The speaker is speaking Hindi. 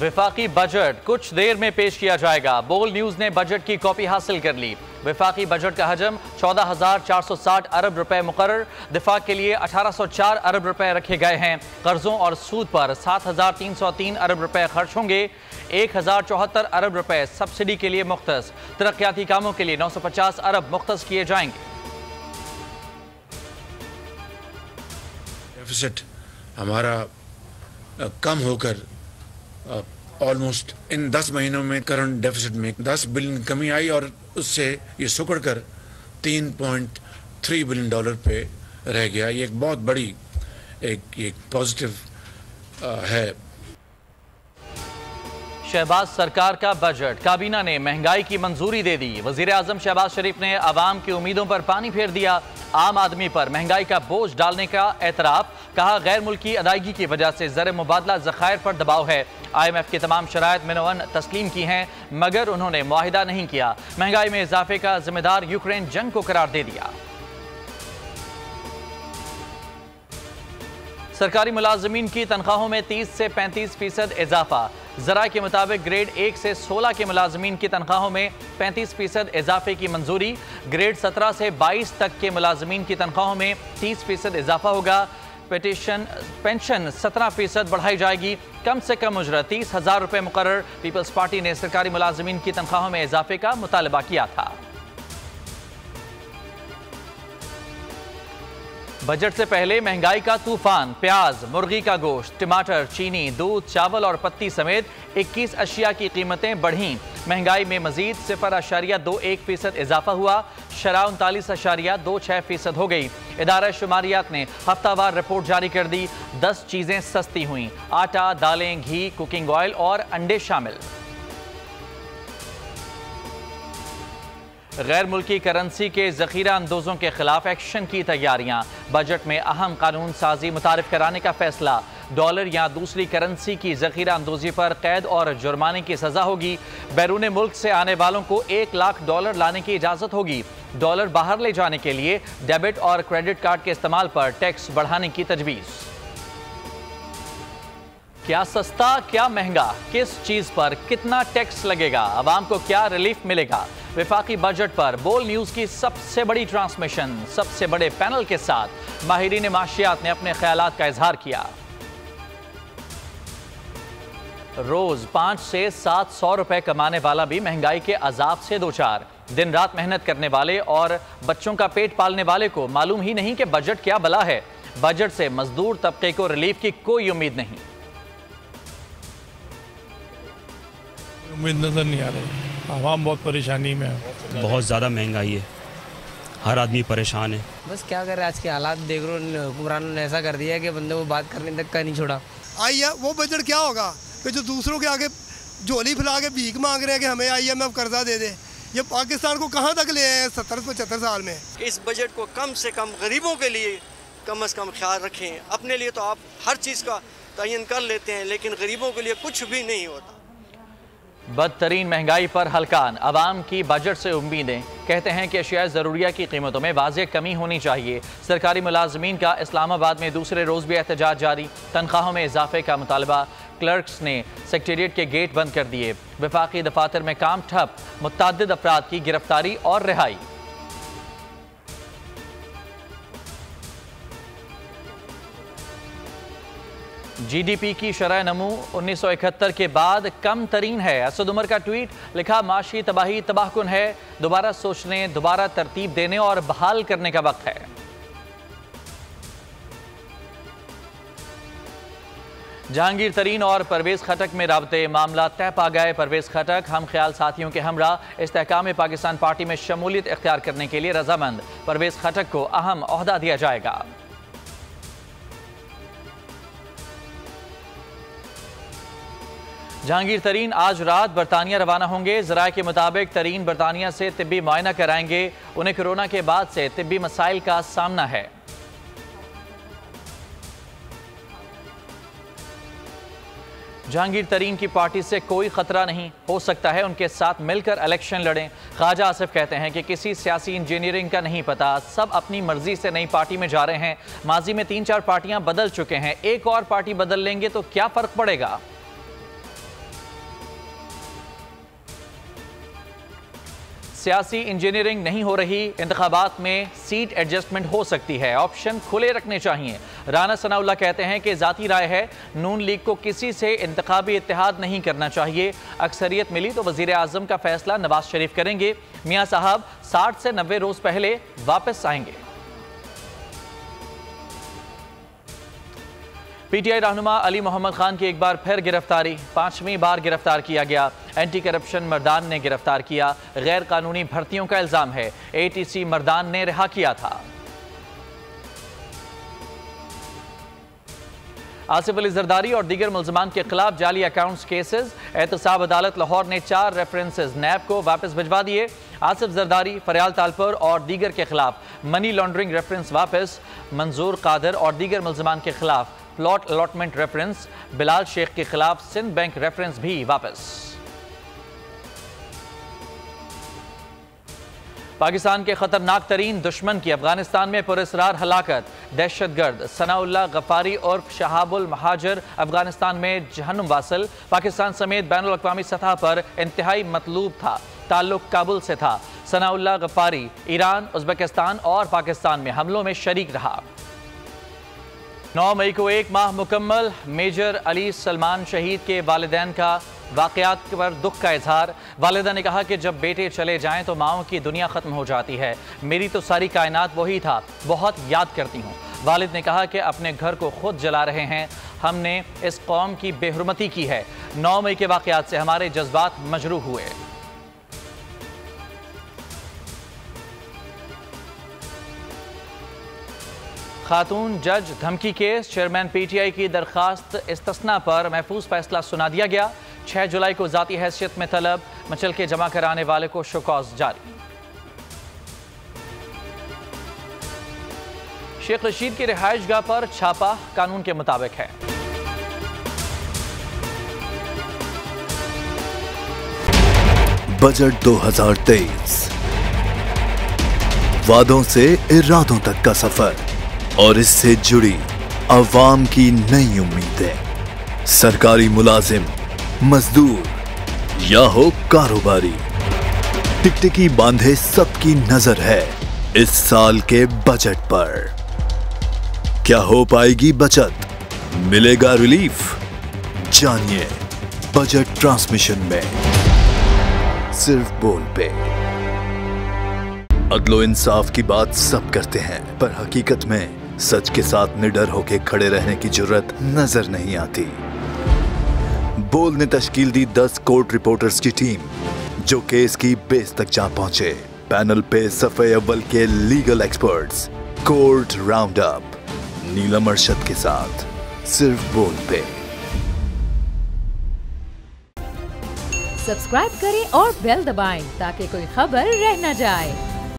वफाकी बजट कुछ देर में पेश किया जाएगा। बोल न्यूज ने बजट की कॉपी हासिल कर ली। वफाकी बजट का हजम 14,460 अरब रुपए मुकर्रर। दिफा के लिए 1,804 अरब रुपए रखे गए हैं। कर्जों और सूद पर 7,303 अरब रुपए खर्च होंगे। 1,074 अरब रुपए सब्सिडी के लिए मुख्तस। तरक्याती कामों के लिए 950 अरब मुख्तस किए जाएंगे। डेफिसिट हमारा कम होकर ऑलमोस्ट इन 10 महीनों में करंट डेफिसिट में 10 बिलियन कमी आई और उससे ये सुकड़ कर $3.3 बिलियन पे रह गया। ये एक बहुत बड़ी एक पॉजिटिव है। शहबाज सरकार का बजट, काबीना ने महंगाई की मंजूरी दे दी। वजीर आजम शहबाज शरीफ ने आवाम की उम्मीदों पर पानी फेर दिया। आम आदमी पर महंगाई का बोझ डालने का एतराफ। कहा गैर मुल्की अदायगी की वजह से ज़र मुबादला ज़खायर पर दबाव है। IMF की तमाम शराइत मिनवन तस्लीम की हैं मगर उन्होंने मुआहिदा नहीं किया। महंगाई में इजाफे का जिम्मेदार यूक्रेन जंग को करार दे दिया। सरकारी मुलाजमीन की तनख्वाहों में 30 से 35% इजाफा। ज़रा के मुताबिक ग्रेड 1 से 16 के मुलाजमीन की तनख्वाहों में 35% इजाफे की मंजूरी। ग्रेड 17 से 22 तक के मुलाजमीन की तनख्वाहों में 30% इजाफा होगा। पेंशन 17% बढ़ाई जाएगी। कम से कम उजरत 30,000 रुपये मुकर्रर। पीपल्स पार्टी ने सरकारी मुलाजमीन की तनख्वाहों में इजाफे का मुतालबा किया था। बजट से पहले महंगाई का तूफान। प्याज, मुर्गी का गोश्त, टमाटर, चीनी, दूध, चावल और पत्ती समेत 21 अशिया की कीमतें बढ़ीं। महंगाई में मजीद 0.21% इजाफा हुआ। शरह 39.26% हो गई। इदारा शुमारियात ने हफ्तावार रिपोर्ट जारी कर दी। 10 चीजें सस्ती हुई। आटा, दालें, घी, कुकिंग ऑयल और अंडे शामिल। गैर मुल्की करेंसी के जखीरा अंदोजों के खिलाफ एक्शन की तैयारियां। बजट में अहम कानून साजी मुतारिफ कराने का फैसला। डॉलर या दूसरी करेंसी की जखीरा अंदोजी पर कैद और जुर्माने की सजा होगी। बैरून मुल्क से आने वालों को $1 लाख लाने की इजाजत होगी। डॉलर बाहर ले जाने के लिए डेबिट और क्रेडिट कार्ड के इस्तेमाल पर टैक्स बढ़ाने की तजवीज़। क्या सस्ता क्या महंगा, किस चीज पर कितना टैक्स लगेगा, आवाम को क्या रिलीफ मिलेगा। वफाकी बजट पर बोल न्यूज की सबसे बड़ी ट्रांसमिशन सबसे बड़े पैनल के साथ माहिरीन माशियात ने अपने ख्यालात का इजहार किया। रोज 500 से 700 रुपए कमाने वाला भी महंगाई के अजाब से दो चार। दिन रात मेहनत करने वाले और बच्चों का पेट पालने वाले को मालूम ही नहीं कि बजट क्या बला है। बजट से मजदूर तबके को रिलीफ की कोई उम्मीद नहीं। उम्मीद नजर नहीं आ रही। आवाम बहुत परेशानी में है। बहुत ज़्यादा महंगाई है, हर आदमी परेशान है। बस क्या कर रहे हैं, आज के हालात देख रहे हो। हुक्मरानों ने ऐसा कर दिया कि बंदे को बात करने तक का नहीं छोड़ा। आई वो बजट क्या होगा कि जो दूसरों के आगे झोली फैला के भीख मांग रहे हैं कि हमें IMF कर्जा दे दे। ये पाकिस्तान को कहाँ तक ले आए 70-75 साल में। इस बजट को कम से कम गरीबों के लिए कम से कम ख्याल रखें। अपने लिए तो आप हर चीज़ का तयन कर लेते हैं लेकिन गरीबों के लिए कुछ भी नहीं होता। बदतरीन महंगाई पर हलकान। आवाम की बजट से उम्मीदें। कहते हैं कि अशिया ज़रूरिया की कीमतों में वाज़ेह कमी होनी चाहिए। सरकारी मुलाजमीन का इस्लामाबाद में दूसरे रोज़ भी एहतजाज जारी। तनख्वाहों में इजाफे का मुतालबा। क्लर्क्स ने सेक्रेटेरिएट के गेट बंद कर दिए। वफाकी दफातर में काम ठप। मुतअद्दिद अफराद की गिरफ्तारी और रिहाई। GDP की शरह नमू 1971 के बाद कम तरीन है। असद उमर का ट्वीट। लिखा माशी तबाही तबाहकुन है। दोबारा सोचने, दोबारा तरतीब देने और बहाल करने का वक्त है। जहांगीर तरीन और परवेज खटक में राबते। मामला तय पा गए। परवेज खटक हम ख्याल साथियों के हमरा इस्तेहकाम पाकिस्तान पार्टी में शमूलियत इख्तियार करने के लिए रजामंद। परवेज खटक को अहम ओहदा दिया जाएगा। जहांगीर तरीन आज रात बरतानिया रवाना होंगे। ज़राए के मुताबिक तरीन बरतानिया से तिब्बी मुआयना कराएंगे। उन्हें कोरोना के बाद से तिब्बी मसाइल का सामना है। जहांगीर तरीन की पार्टी से कोई खतरा नहीं। हो सकता है उनके साथ मिलकर इलेक्शन लड़ें। ख्वाजा आसिफ कहते हैं कि किसी सियासी इंजीनियरिंग का नहीं पता, सब अपनी मर्जी से नई पार्टी में जा रहे हैं। माजी में 3-4 पार्टियां बदल चुके हैं, एक और पार्टी बदल लेंगे तो क्या फर्क पड़ेगा। सियासी इंजीनियरिंग नहीं हो रही, इंतखाबात में सीट एडजस्टमेंट हो सकती है, ऑप्शन खुले रखने चाहिए। राना सनाउल्लाह कहते हैं कि जाती राय है, नून लीग को किसी से इंतखाबी इत्तेहाद नहीं करना चाहिए। अक्सरियत मिली तो वजीर आजम का फैसला नवाज शरीफ करेंगे। मियाँ साहब 60 से 90 रोज पहले वापस आएंगे। पीटीआई रहनुमा अली मोहम्मद खान की एक बार फिर गिरफ्तारी, 5वीं बार गिरफ्तार किया गया। एंटी करप्शन मर्दान ने गिरफ्तार किया। गैर कानूनी भर्तियों का इल्जाम है, एटीसी मर्दान ने रिहा किया था। आसिफ अली जरदारी और दीगर मुल्ज़िमान के खिलाफ जाली अकाउंट्स केसेस, एहतसाब अदालत लाहौर ने 4 रेफरेंसेस नैब को वापस भिजवा दिए। आसिफ जरदारी, फरियाल तालपुर और दीगर के खिलाफ मनी लॉन्ड्रिंग रेफरेंस वापस। मंजूर कादर और दीगर मुल्ज़िमान के खिलाफ plot allotment reference. Bilal Sheikh के खिलाफ सिंध बैंक रेफरेंस भी वापस। पाकिस्तान के खतरनाक तरीन दुश्मन की अफगानिस्तान में पुरस्रार हलाकत, दहशतगर्द सनाउल्लाह गफारी उर्फ शहाबुल महाजर अफगानिस्तान में जहन्नुम वासिल। पाकिस्तान समेत बैनुल अक़वामी सतह पर इंतहाई मतलूब था, ताल्लुक काबुल से था। सनाउल्लाह गफारी ईरान, उज़्बेकिस्तान और पाकिस्तान में हमलों में शरीक रहा। 9 मई को 1 माह मुकम्मल, मेजर अली सलमान शहीद के वालिदैन का वाक़यात पर दुख का इजहार। वालिदा ने कहा कि जब बेटे चले जाएं तो माओं की दुनिया ख़त्म हो जाती है, मेरी तो सारी कायनात वही था, बहुत याद करती हूँ। वालिद ने कहा कि अपने घर को खुद जला रहे हैं, हमने इस कौम की बेहुरमती की है। 9 मई के वाक़यात से हमारे जज्बात मजरूह हुए। खातून जज धमकी केस, चेयरमैन पीटीआई की दरखास्त इस्तिस्ना पर महफूज फैसला सुना दिया गया। 6 जुलाई को जाती हैसियत में तलब, मचल के जमा कराने वाले को शोकॉज जारी। शेख रशीद की रिहाइशगाह पर छापा कानून के मुताबिक है। बजट 2023, वादों से इरादों तक का सफर और इससे जुड़ी अवाम की नई उम्मीदें। सरकारी मुलाजिम, मजदूर या हो कारोबारी, टिकटिकी बांधे सबकी नजर है इस साल के बजट पर। क्या हो पाएगी बचत, मिलेगा रिलीफ? जानिए बजट ट्रांसमिशन में, सिर्फ बोल पे। अदलो इंसाफ की बात सब करते हैं, पर हकीकत में सच के साथ निडर होके खड़े रहने की जुर्रत नजर नहीं आती। बोल ने तश्कील दी 10 कोर्ट रिपोर्टर्स की टीम, जो केस की बेस तक जा पहुंचे। पैनल पे सफ़े अव्वल के legal experts, court round up, Neelam Arshad के साथ, सिर्फ बोल पे। सब्सक्राइब करें और बेल दबाएं ताकि कोई खबर रह न जाए।